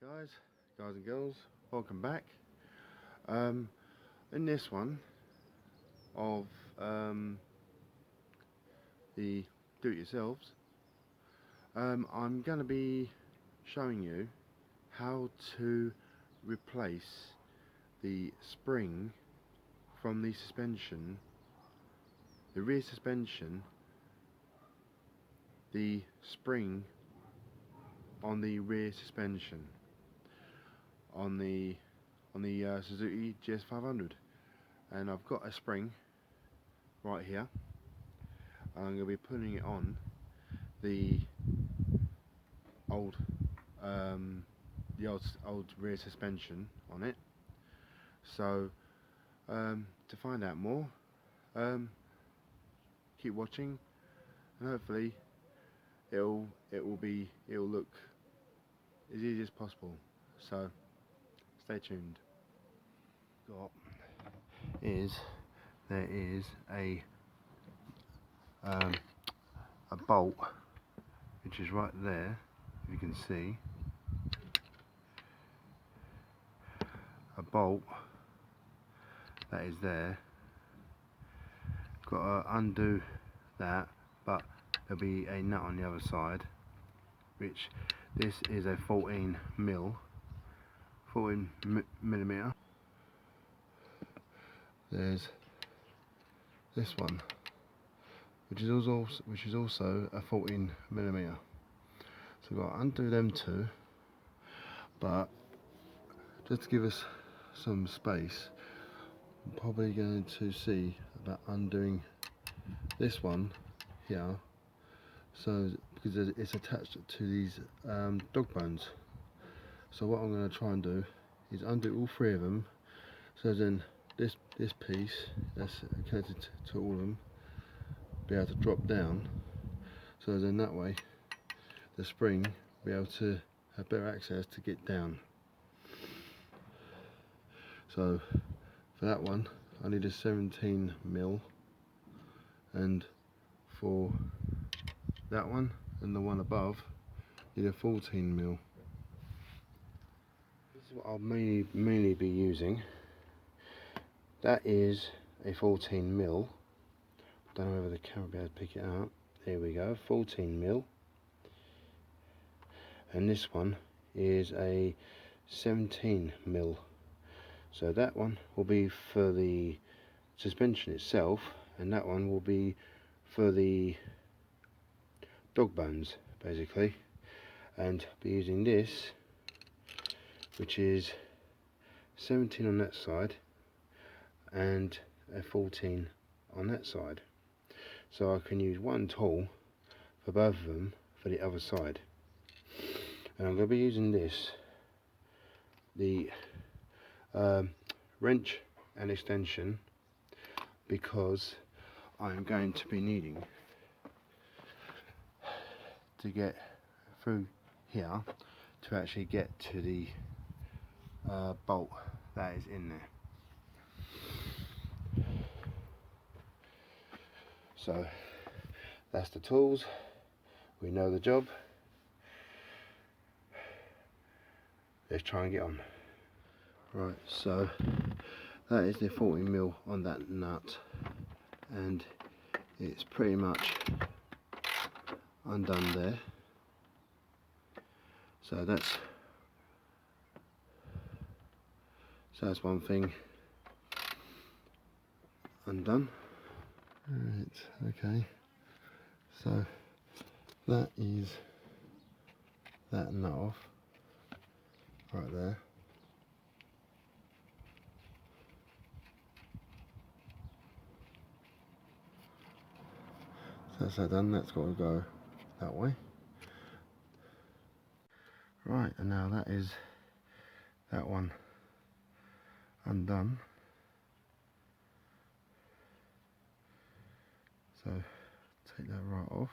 Guys and girls, welcome back. In this one of the do-it-yourselves, I'm going to be showing you how to replace the spring from the suspension, the rear suspension, the spring on the rear suspension on the Suzuki gs500, and I've got a spring right here. I'm going to be putting it on the old rear suspension on it. So to find out more, keep watching, and hopefully it'll look as easy as possible. So stay tuned. There is a bolt which is right there, if you can see, a bolt that is there. Got to undo that, but there'll be a nut on the other side, which this is a 14 millimeter. There's this one, which is also a 14 millimeter. So we've got to undo them two, but just to give us some space, I'm probably going to see about undoing this one here, so because it's attached to these dog bones. So what I'm going to try and do is undo all three of them, so then this piece that's connected to all of them be able to drop down, so then that way the spring will be able to have better access to get down. So for that one I need a 17 mil, and for that one and the one above need a 14 mil. This is what I'll mainly be using. That is a 14 mil. Don't know whether the camera will be able to pick it up. There we go, 14 mil. And this one is a 17 mil. So that one will be for the suspension itself, and that one will be for the dog bones, basically. And be using this, which is 17 on that side and a 14 on that side. So I can use one tool for both of them for the other side. And I'm going to be using this, the wrench and extension, because I'm going to be needing to get through here to actually get to the bolt that is in there. So that's the tools, we know the job, let's try and get on. Right, so that is the 14 mil on that nut, and it's pretty much undone there. So that's one thing undone. Right, okay, so that is that nut off right there. So that's that done, that's got to go that way. Right, and now that is that one undone. So take that right off.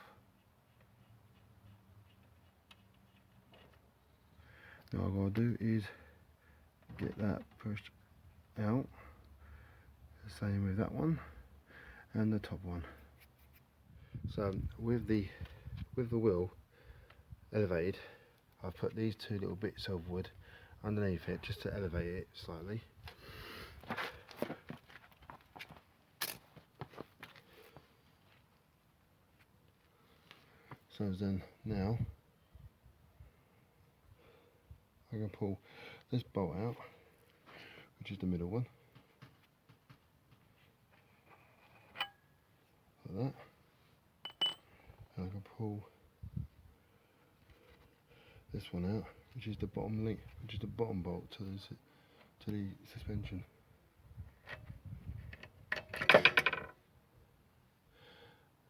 Now what I've got to do is get that pushed out. The same with that one and the top one. So with the wheel elevated, I've put these two little bits of wood underneath it just to elevate it slightly. So then now I can pull this bolt out, which is the middle one, like that, and I can pull this one out, which is the bottom link, which is the bottom bolt to the suspension.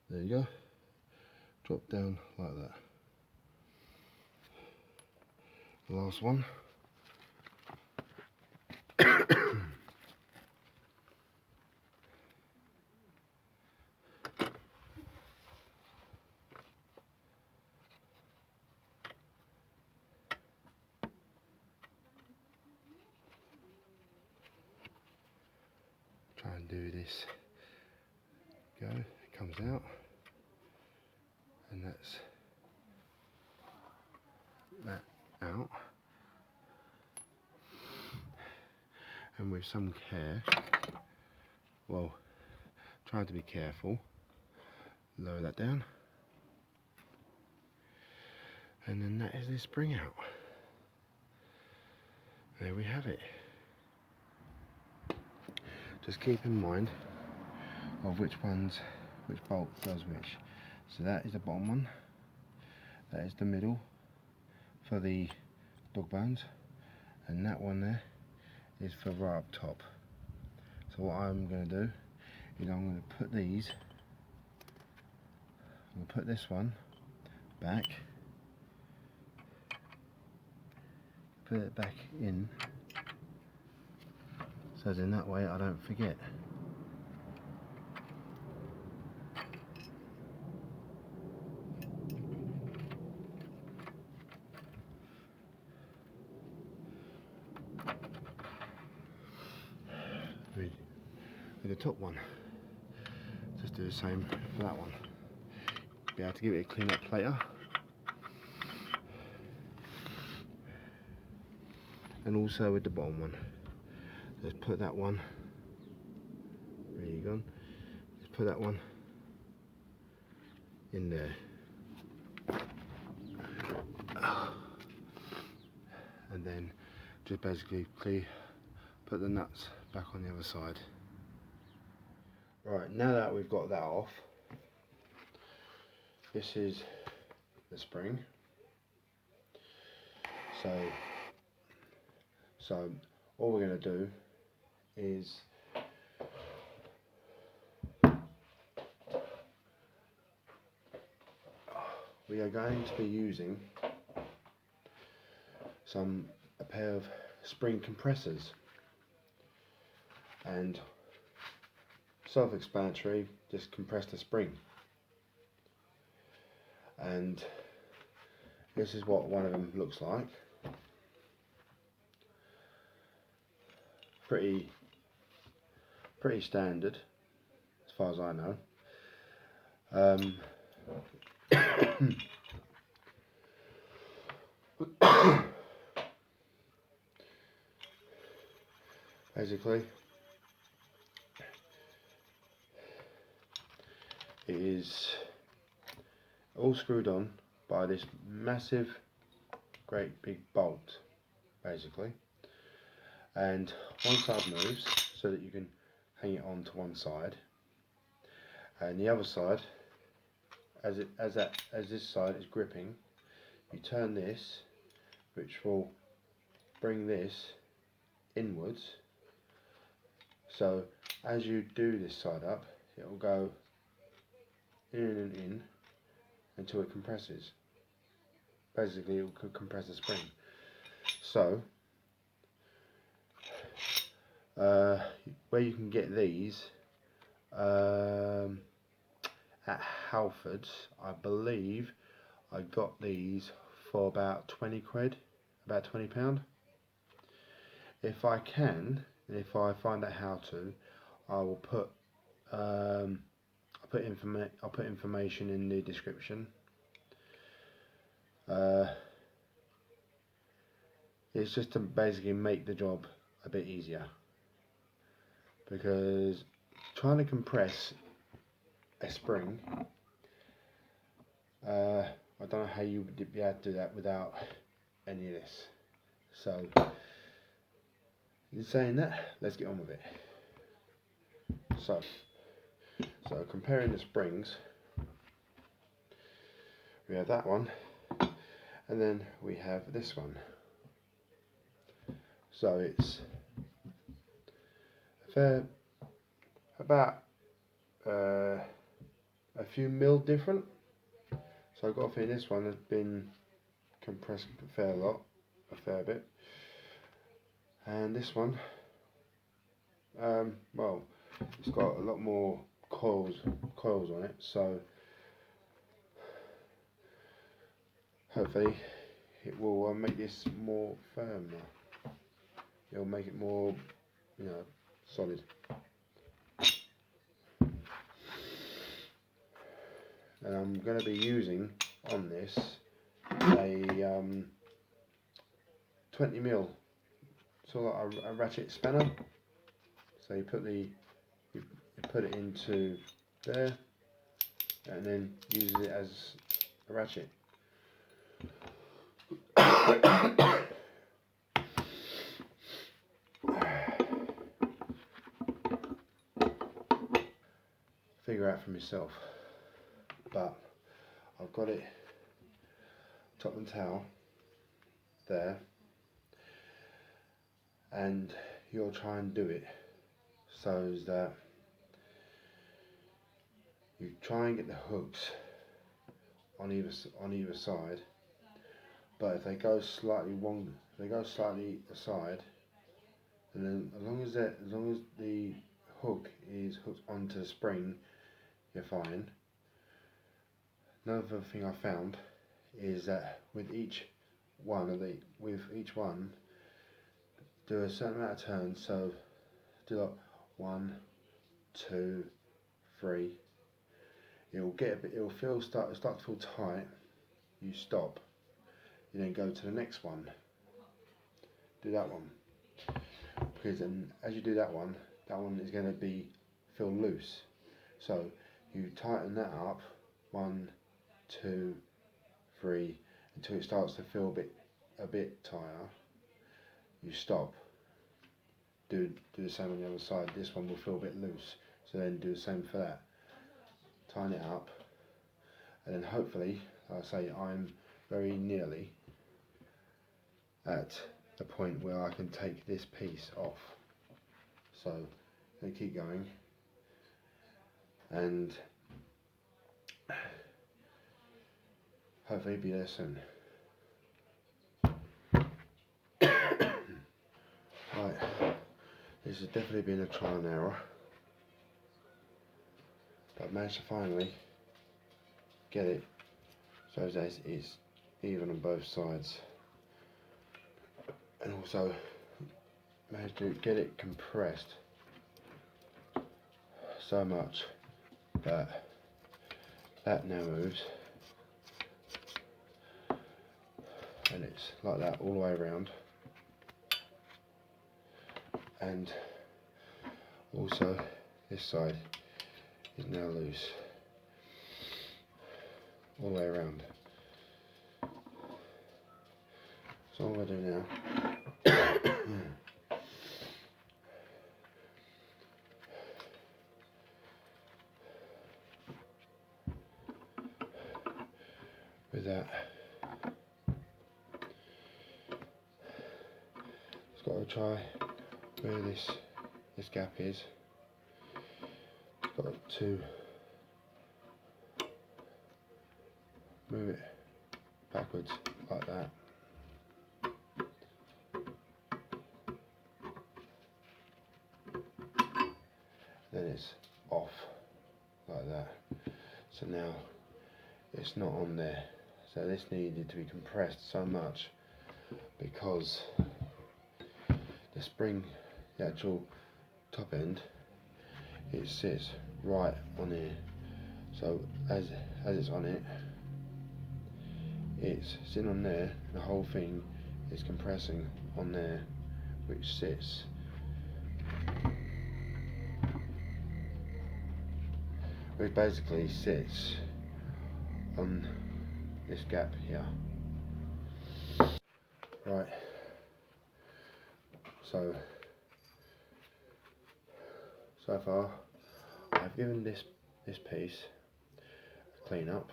There you go. Drop down like that. The last one. Try and do this. Go, it comes out, and that's that out. And with some care, well, trying to be careful, lower that down, and then that is the spring out. There we have it. Just keep in mind of which bolt does which. So that is the bottom one, that is the middle for the dog bones, and that one there is for right up top. So what I'm going to do is I'm going to put these, I'm going to put this one back, put it back in, so in that way I don't forget. With the top one, just do the same for that one. Be able to give it a clean up later. And also with the bottom one, just put that one, there you go, just put that one in there. And then just basically put the nuts back on the other side. Right, now that we've got that off, this is the spring. So all we're going to do is we are going to be using a pair of spring compressors, and self-explanatory, just compress the spring. And this is what one of them looks like. Pretty standard as far as I know. Basically, it is all screwed on by this massive, great big bolt, basically. And one side moves so that you can hang it on to one side, and the other side, as this side is gripping, you turn this, which will bring this inwards. So as you do this side up, it will go in and in until it compresses. Basically, it will compress the spring. So where you can get these at Halfords, I believe I got these for about 20 quid, about £20. If I can, and if I find out how to, I will put I'll put information in the description. It's just to basically make the job a bit easier, because trying to compress a spring, I don't know how you would be able to do that without any of this. So in saying that, let's get on with it. So comparing the springs, we have that one, and then we have this one. So it's about a few mil different. So I've got a feeling this one has been compressed a fair bit, and this one, well, it's got a lot more coils on it, so hopefully it will make this more firm. It'll make it more, solid. And I'm going to be using on this a 20mm, so like a ratchet spanner. So you put it into there, and then use it as a ratchet. Figure out for myself, but I've got it top and tail there, and you'll try and do it so that you try and get the hooks on either side, but if they go slightly aside, and then as long as the hook is hooked onto the spring, you're fine. Another thing I found is that with each one, do a certain amount of turns. So do like 1, 2, 3. It'll start to feel tight. You stop. You then go to the next one. Do that one, because then as you do that one is going to feel loose. So you tighten that up, 1, 2, 3, until it starts to feel a bit tighter. You stop. Do the same on the other side. This one will feel a bit loose, so then do the same for that. Tighten it up, and then hopefully, like I say, I'm very nearly at the point where I can take this piece off. So I'm going to keep going, and hopefully be there soon. Right, this has definitely been a trial and error, but I managed to finally get it so that it's even on both sides, and also managed to get it compressed so much that now moves, and it's like that all the way around, and also this side is now loose all the way around. So what I'm going to do now with that, just got to try where this gap is. Got to move it backwards like that. Then it's off like that. So now it's not on there. So this needed to be compressed so much because the spring, the actual top end, it sits right on here. So as it's on it, it's sitting on there. The whole thing is compressing on there, which sits basically sits on this gap here. Right, so far I've given this piece a clean up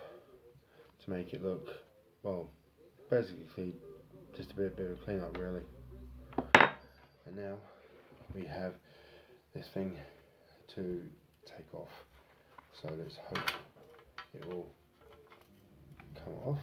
to make it look, well, basically just a bit of a clean up really. And now we have this thing to take off, so let's hope it will come off.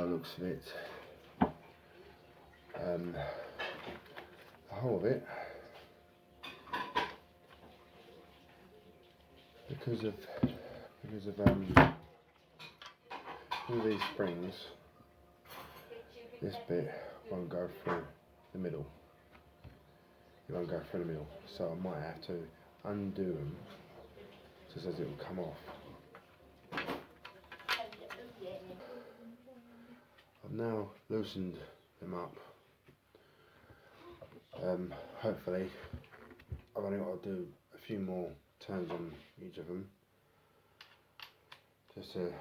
Looks of it, the whole of it, because of all these springs, this bit won't go through the middle. It won't go through the middle, so I might have to undo them just as it will come off. I've now loosened them up. Hopefully, I've only got to do a few more turns on each of them just to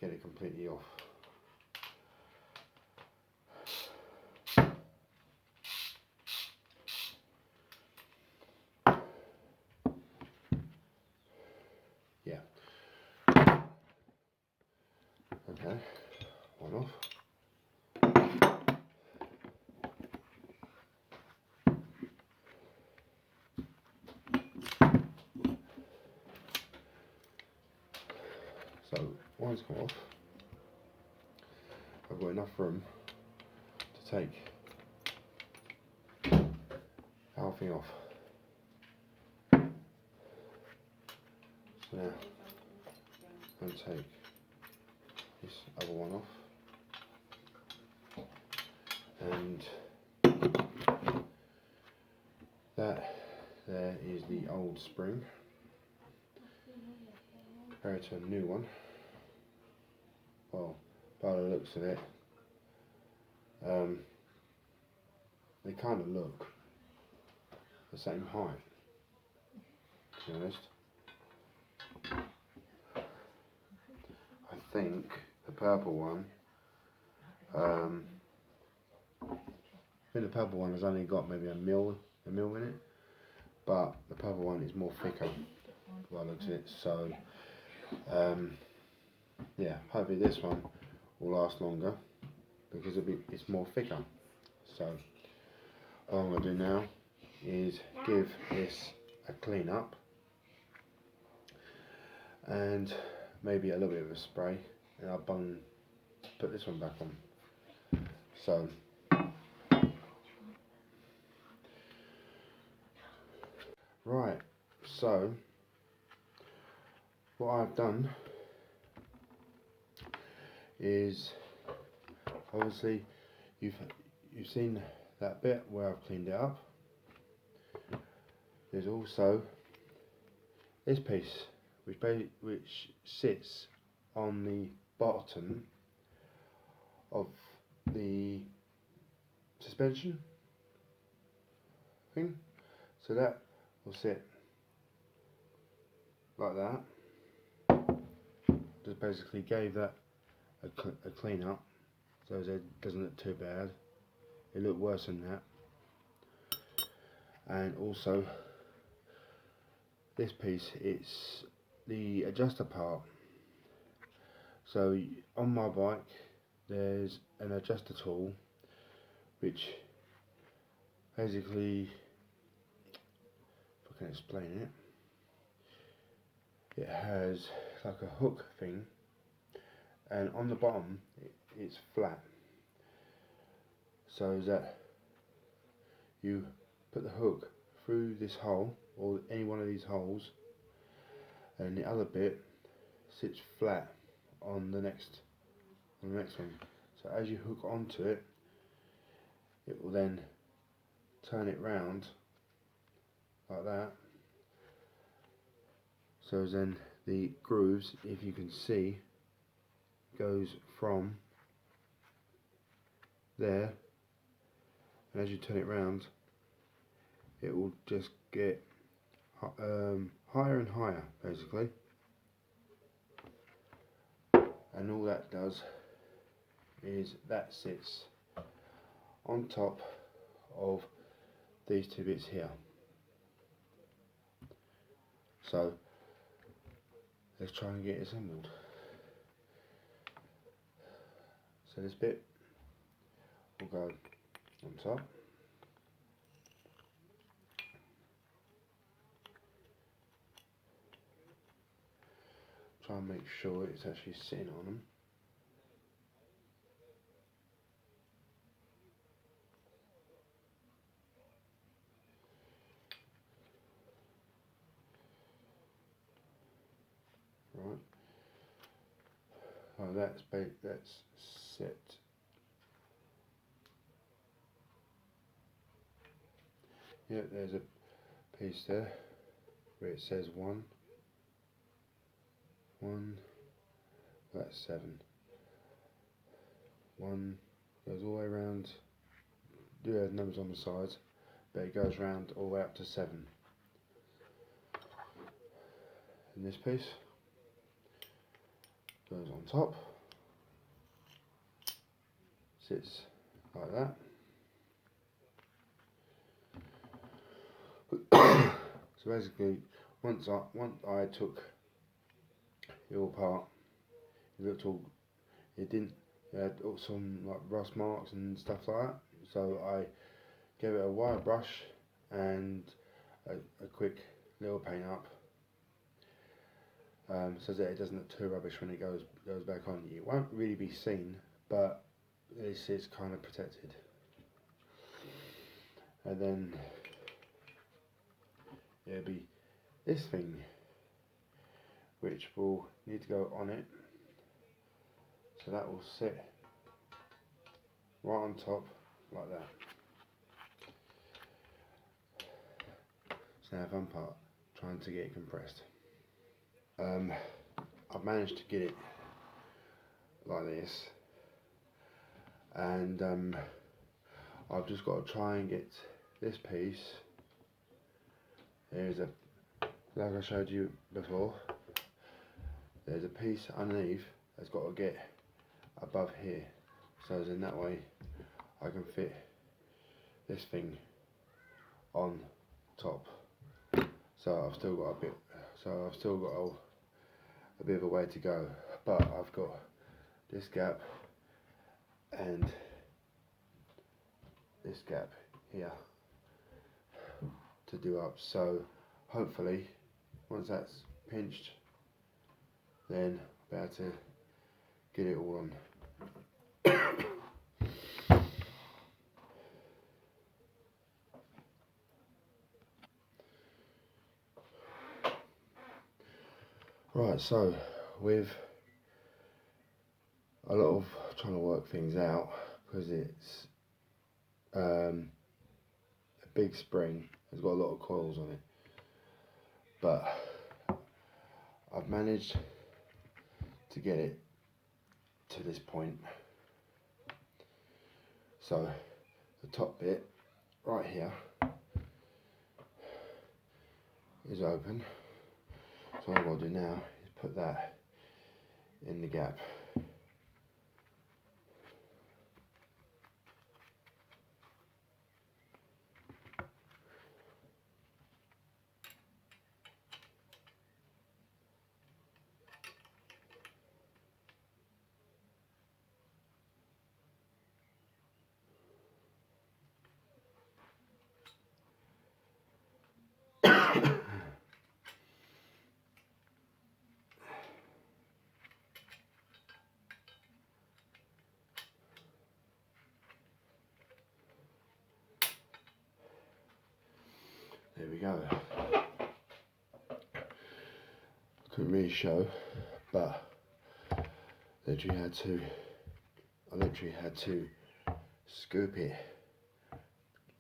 get it completely off. Yeah. Okay, one off. So one's come off. I've got enough room to take the whole thing off. So now I'm going to take this other one off, and that there is the old spring. Compare it to a new one. Well, by the looks of it, they kind of look the same height, to be honest. I think the purple one, the purple one has only got maybe a mil in it, but the purple one is more thicker by the looks of it. So yeah, hopefully this one will last longer because it's more thicker. So all I'm going to do now is give this a clean up and maybe a little bit of a spray, and I'll put this one back on. So right, so what I've done is, obviously you've seen that bit where I've cleaned it up. There's also this piece which sits on the bottom of the suspension thing, so that will sit like that. Just basically gave that a clean up, so it doesn't look too bad. It looked worse than that. And also this piece, it's the adjuster part. So on my bike there's an adjuster tool which basically, if I can explain it, it has like a hook thing, and on the bottom it's flat, so that you put the hook through this hole, or any one of these holes, and the other bit sits flat on the next one. So as you hook onto it, it will then turn it round like that. So then the grooves, if you can see, goes from there, and as you turn it round, it will just get higher and higher, basically. And all that does is that sits on top of these two bits here. So let's try and get it assembled. So this bit will go on top. Try and make sure it's actually sitting on them. Right. Oh, that's set. Yeah, there's a piece there where it says 1. That's 7. 1 goes all the way around. Do have numbers on the sides, but it goes round all the way up to 7. And this piece goes on top, sits like that. So basically, once I took it all apart, it looked all, it had some like rust marks and stuff like that. So I gave it a wire brush and a quick little paint up, so that it doesn't look too rubbish when it goes back on. It won't really be seen, but this is kind of protected. And then it'll be this thing, which will need to go on it. So that will sit right on top like that. So now the fun part, trying to get it compressed. I've managed to get it like this, and I've just got to try and get this piece. There's a, like I showed you before, there's a piece underneath that's got to get above here, so then that way I can fit this thing on top. So I've still got a bit of a way to go, but I've got this gap and this gap here to do up. So hopefully once that's pinched, then I'll be able to get it all on. Right, so with a lot of trying to work things out, because it's a big spring, it's got a lot of coils on it, but I've managed to get it to this point. So the top bit right here is open, so what I've got to do now is put that in the gap. we go. Couldn't really show, but I literally had to scoop it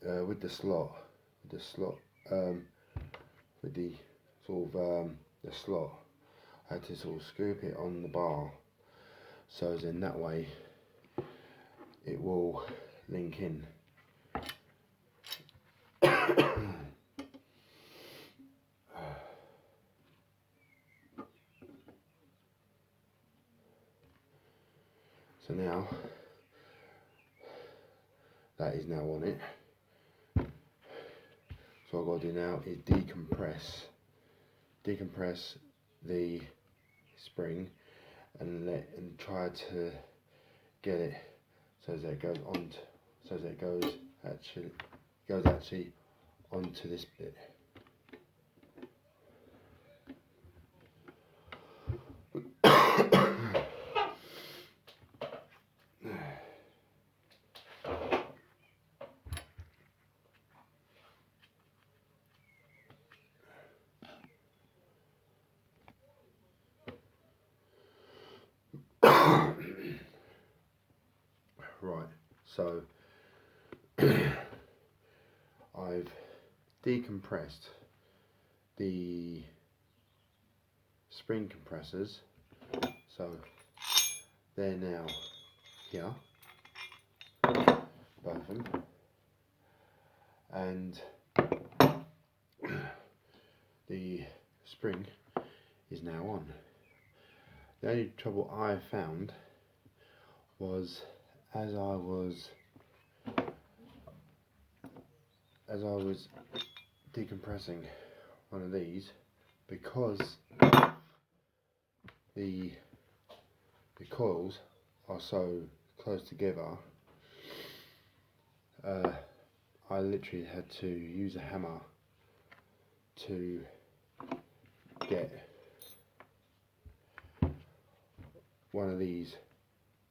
with the slot, with the slot I had to sort of scoop it on the bar, so as in that way it will link in. So now that is now on it. So what I've got to do now is decompress the spring and try to get it so that it goes on, so that it goes actually onto this bit. Right, so I've decompressed the spring compressors, so they're now here, both of them, and the spring is now on. The only trouble I found was as I was decompressing one of these, because the coils are so close together, I literally had to use a hammer to get one of these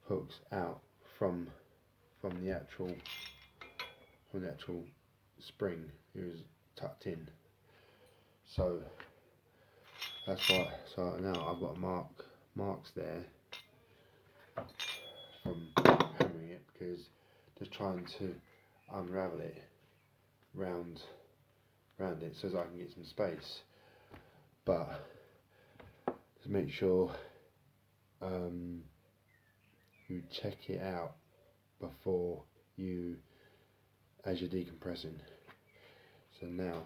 hooks out from the actual spring. It was tucked in, so that's why. So now I've got marks there from hammering it, because just trying to unravel it round it so that I can get some space. But just make sure you check it out before as you're decompressing. So now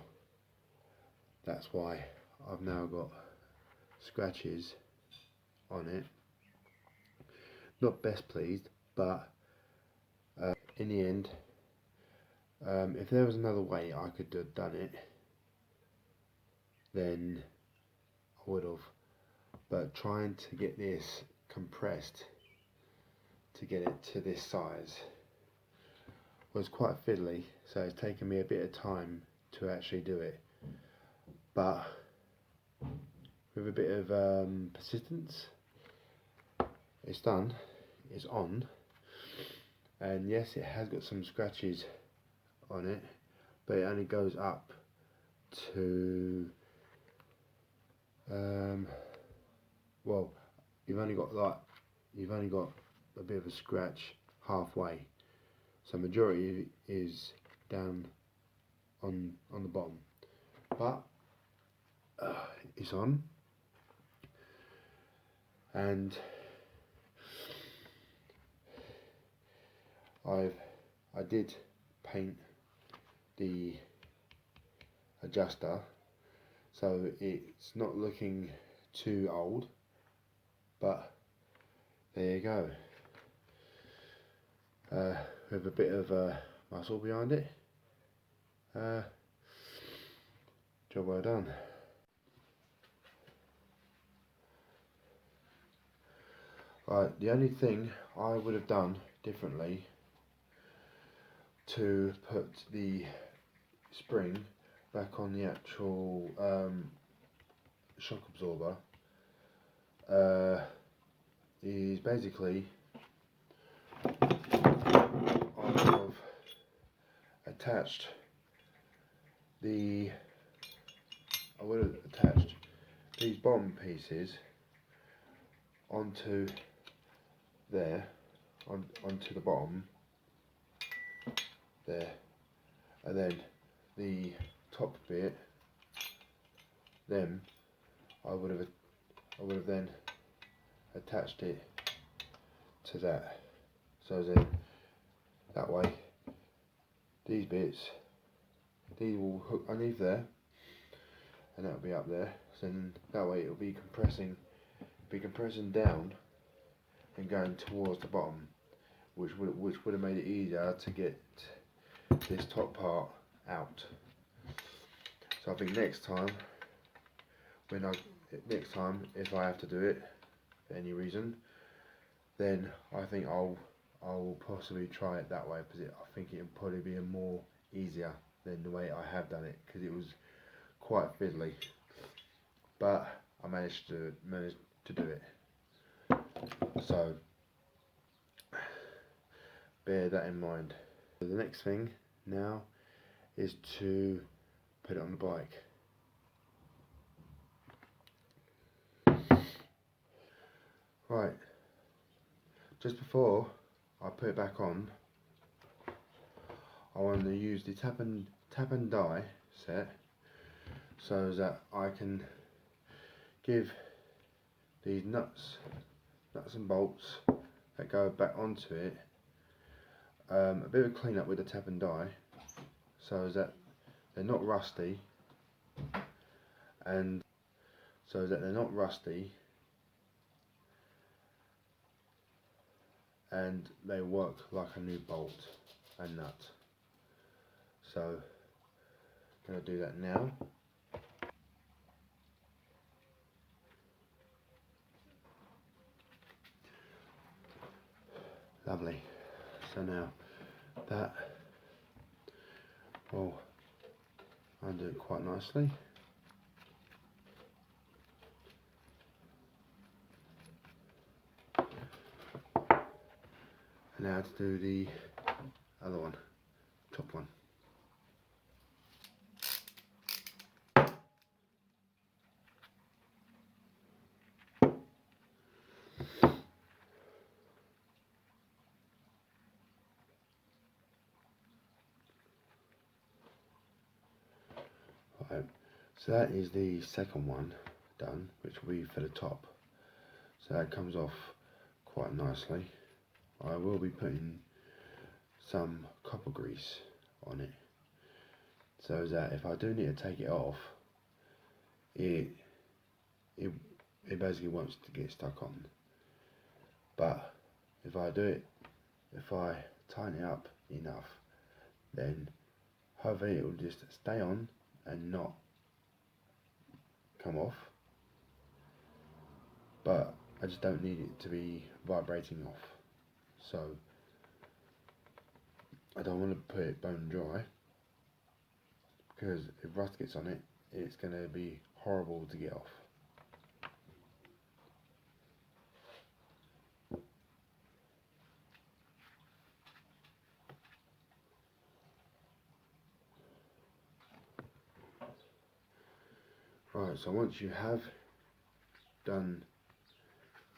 that's why I've now got scratches on it. Not best pleased, but in the end, if there was another way I could have done it, then I would have. But trying to get this compressed to get it to this size was quite fiddly, so it's taken me a bit of time to actually do it. But with a bit of persistence, it's done, it's on, and yes, it has got some scratches on it, but it only goes up to well, you've only got a bit of a scratch halfway, so majority is down on the bottom, but it's on. And I did paint the adjuster, so it's not looking too old, but there you go, with a bit of muscle behind it. Job well done. Right, the only thing I would have done differently to put the spring back on the actual shock absorber is basically I've attached the would have attached these bottom pieces onto there, onto the bottom there, and then the top bit, I would have then attached it to that. So then that way these bits, these will hook underneath there, and that'll be up there. So then that way it'll be compressing down and going towards the bottom, which would have made it easier to get this top part out. So I think next time if I have to do it for any reason, then I think I'll possibly try it that way, because I think it'll probably be more easier than the way I have done it, because it was quite fiddly. But I managed to do it. So bear that in mind. So the next thing now is to put it on the bike. Right, just before I put it back on, I want to use the tap and die set so that I can give these nuts and bolts that go back onto it a bit of a clean up with the tap and die, so that they're not rusty, and and they work like a new bolt and nut. So I'm going to do that now. Lovely. So now that will undo it quite nicely. And now to do the other one, top one. Right, so that is the second one done, which will be for the top. So that comes off quite nicely. I will be putting some copper grease on it, so that if I do need to take it off, it basically wants to get stuck on. But if I tighten it up enough, then hopefully it will just stay on and not come off. But I just don't need it to be vibrating off. So I don't want to put it bone dry, because if rust gets on it, it's going to be horrible to get off. Right, so once you have done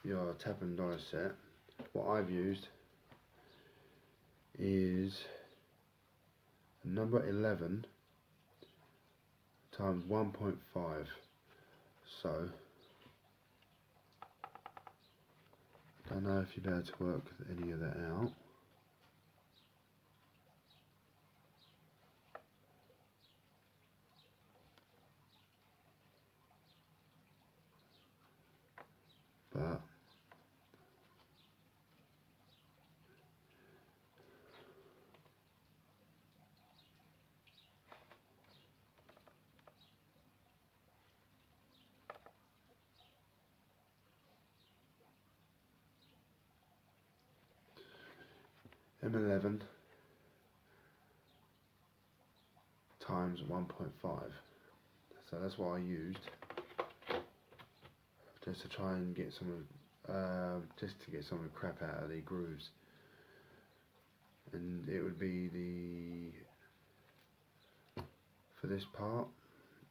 your tap and die set, what I've used is number 11 times 1.5. So I don't know if you'll be able to work any of that out. But M11 times 1.5. So that's what I used, just to try and get some of the crap out of the grooves. And it would be for this part,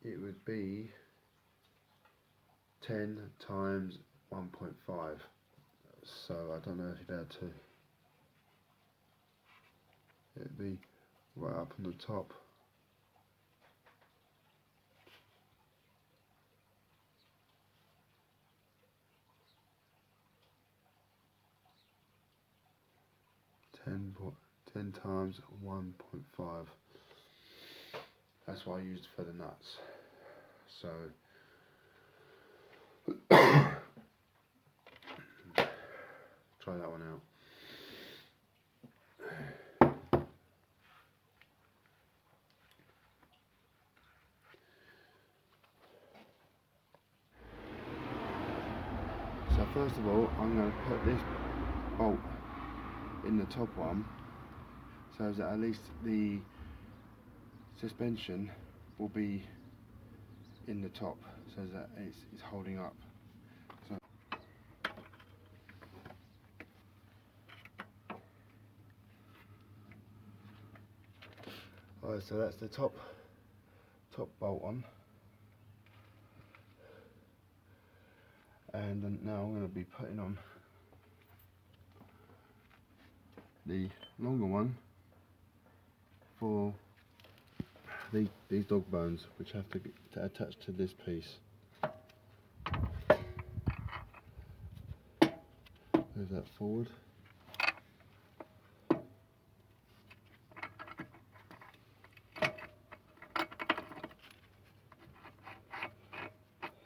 it would be 10 times 1.5. So I don't know if you'd add to. It'd be right up on the top. Ten times 1.5. That's what I used for the nuts. So try that one out. So first of all, I'm going to put this bolt in the top one, so that at least the suspension will be in the top, so that it's holding up. So, alright, so that's the top bolt on, and then now I'm going to be putting on the longer one for these dog bones, which have to be attached to this piece. Move that forward.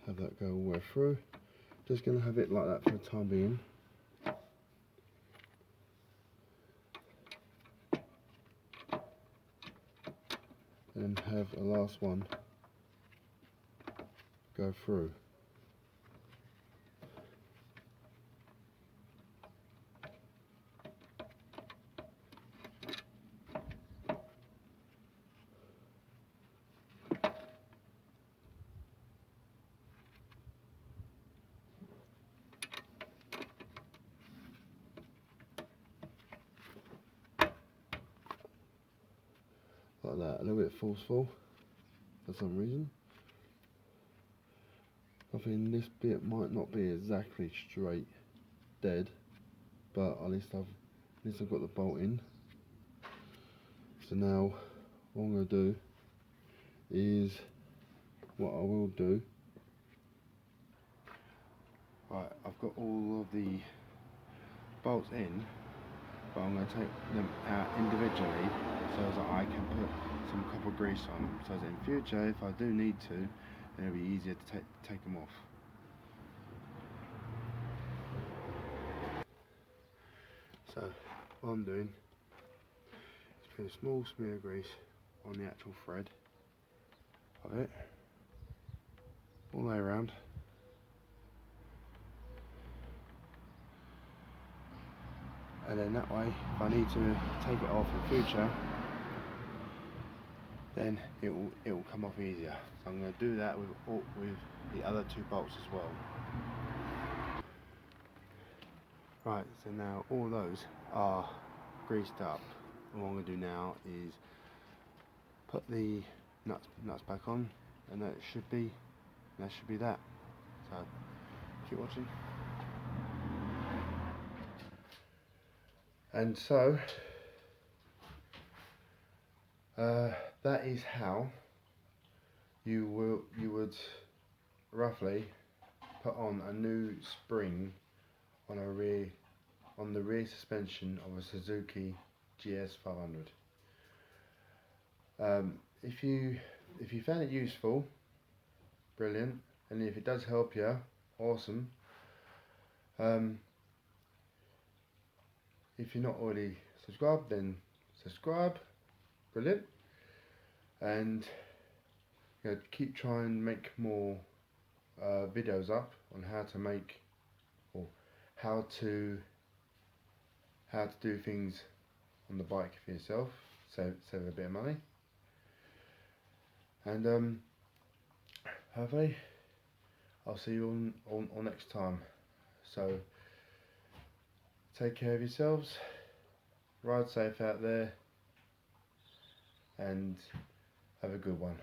Have that go all the way through. Just going to have it like that for the time being. And then have a last one go through. Like that, a little bit forceful for some reason. I think this bit might not be exactly straight dead, but at least I've got the bolt in. So now what I'm going to do is, what I will do, right, I've got all of the bolts in, but I'm going to take them out individually so that I can put some copper grease on them, so that in future, if I do need to, then it'll be easier to take them off. So what I'm doing is put a small smear of grease on the actual thread of it, all the way around. And then that way, if I need to take it off in future, then it will come off easier. So I'm going to do that with the other two bolts as well. Right, so now all those are greased up. And what I'm going to do now is put the nuts back on, and that should be that. So keep watching. And so that is how you would roughly put on a new spring on the rear suspension of a Suzuki gs500. If you found it useful, brilliant, and if it does help you, awesome. If you're not already subscribed, then subscribe, brilliant, and keep trying to make more videos up on how to make, or how to do things on the bike for yourself, save a bit of money, and hopefully I'll see you on next time. So take care of yourselves, ride safe out there, and have a good one.